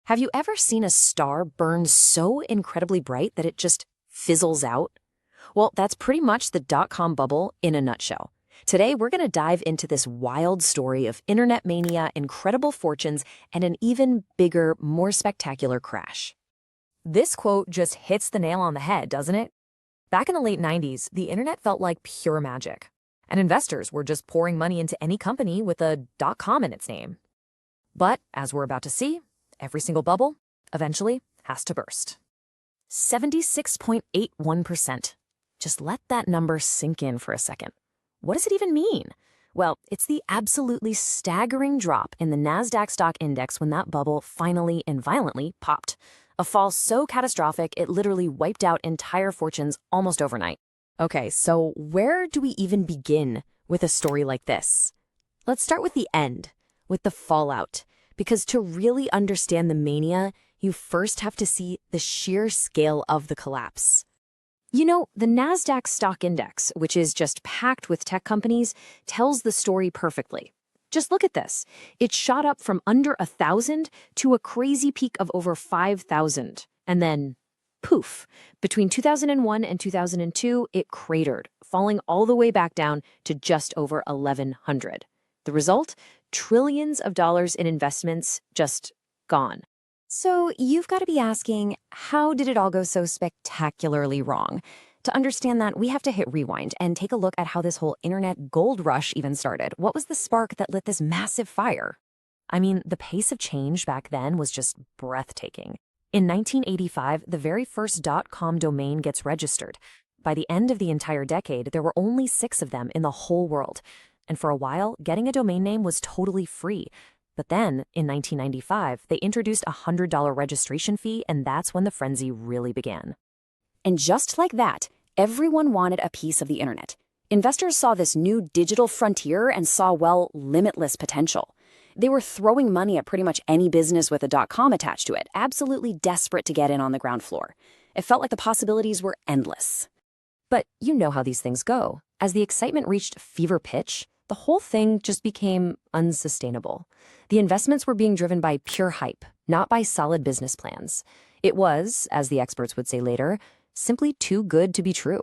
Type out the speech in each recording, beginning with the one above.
Have you ever seen a star burn so incredibly bright that it just fizzles out? Well, that's pretty much the dot-com bubble in a nutshell. Today, we're going to dive into this wild story of internet mania, incredible fortunes, and an even bigger, more spectacular crash. This quote just hits the nail on the head, doesn't it? Back in the late 90s, the internet felt like pure magic, and investors were just pouring money into any company with a .com in its name. But, as we're about to see, every single bubble, eventually, has to burst. 76.81%. Just let that number sink in for a second. What does it even mean? Well, it's the absolutely staggering drop in the NASDAQ stock index when that bubble finally and violently popped. A fall so catastrophic it literally wiped out entire fortunes almost overnight. Okay, so where do we even begin with a story like this? Let's start with the end, with the fallout. Because to really understand the mania, you first have to see the sheer scale of the collapse. You know, the NASDAQ stock index, which is just packed with tech companies, tells the story perfectly. Just look at this. It shot up from under 1,000 to a crazy peak of over 5,000. And then, poof, between 2001 and 2002, it cratered, falling all the way back down to just over 1,100. The result? Trillions of dollars in investments just gone. So you've got to be asking, how did it all go so spectacularly wrong? To understand that, we have to hit rewind and take a look at how this whole internet gold rush even started. What was the spark that lit this massive fire? I mean, the pace of change back then was just breathtaking. In 1985, the very first .com domain gets registered. By the end of the entire decade, there were only 6 of them in the whole world. And for a while, getting a domain name was totally free. But then, in 1995, they introduced a $100 registration fee, and that's when the frenzy really began. And just like that, everyone wanted a piece of the internet. Investors saw this new digital frontier and saw, well, limitless potential. They were throwing money at pretty much any business with a .com attached to it, absolutely desperate to get in on the ground floor. It felt like the possibilities were endless. But you know how these things go. As the excitement reached fever pitch, the whole thing just became unsustainable. The investments were being driven by pure hype, not by solid business plans. It was, as the experts would say later, simply too good to be true.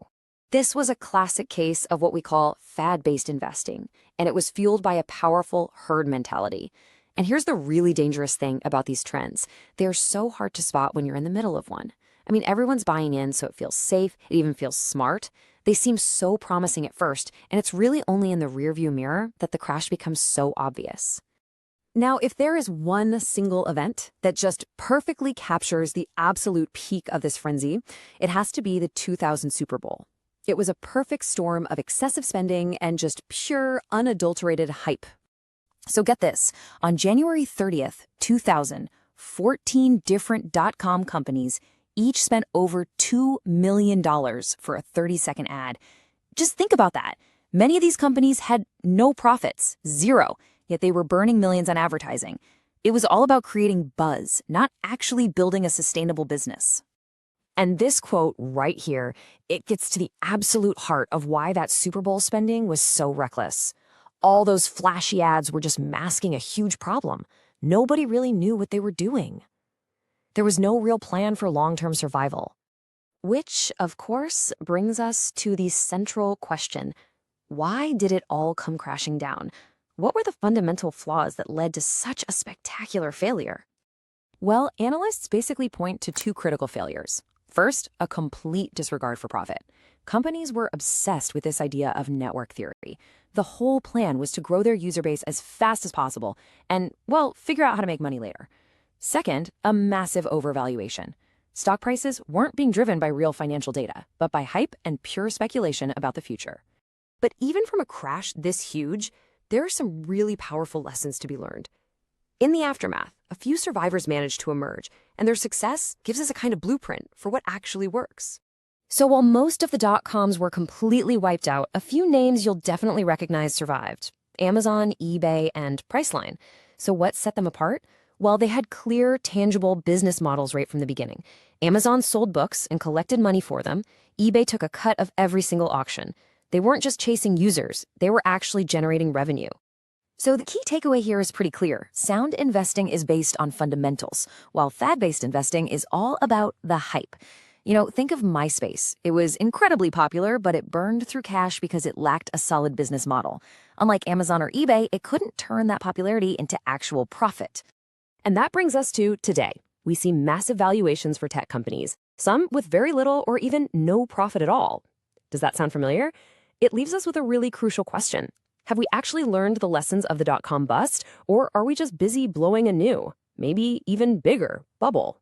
This was a classic case of what we call fad-based investing, and it was fueled by a powerful herd mentality. And here's the really dangerous thing about these trends. They're so hard to spot when you're in the middle of one. I mean, everyone's buying in, so it feels safe, it even feels smart. They seem so promising at first, and it's really only in the rearview mirror that the crash becomes so obvious. Now, if there is one single event that just perfectly captures the absolute peak of this frenzy, it has to be the 2000 Super Bowl. It was a perfect storm of excessive spending and just pure, unadulterated hype. So get this, on January 30th, 2000, 14 different .com companies each spent over $2 million for a 30-second ad. Just think about that. Many of these companies had no profits, zero, yet they were burning millions on advertising. It was all about creating buzz, not actually building a sustainable business. And this quote right here, it gets to the absolute heart of why that Super Bowl spending was so reckless. All those flashy ads were just masking a huge problem. Nobody really knew what they were doing. There was no real plan for long-term survival. Which, of course, brings us to the central question. Why did it all come crashing down? What were the fundamental flaws that led to such a spectacular failure? Well, analysts basically point to 2 critical failures. First, a complete disregard for profit. Companies were obsessed with this idea of network theory. The whole plan was to grow their user base as fast as possible and, well, figure out how to make money later. Second, a massive overvaluation. Stock prices weren't being driven by real financial data, but by hype and pure speculation about the future. But even from a crash this huge, there are some really powerful lessons to be learned. In the aftermath, a few survivors managed to emerge, and their success gives us a kind of blueprint for what actually works. So while most of the .coms were completely wiped out, a few names you'll definitely recognize survived. Amazon, eBay, and Priceline. So what set them apart? Well, they had clear, tangible business models right from the beginning. Amazon sold books and collected money for them. eBay took a cut of every single auction. They weren't just chasing users, they were actually generating revenue. So the key takeaway here is pretty clear. Sound investing is based on fundamentals, while fad-based investing is all about the hype. Think of MySpace. It was incredibly popular, but it burned through cash because it lacked a solid business model. Unlike Amazon or eBay, it couldn't turn that popularity into actual profit. And that brings us to today. We see massive valuations for tech companies, some with very little or even no profit at all. Does that sound familiar? It leaves us with a really crucial question. Have we actually learned the lessons of the dot-com bust, or are we just busy blowing a new, maybe even bigger, bubble?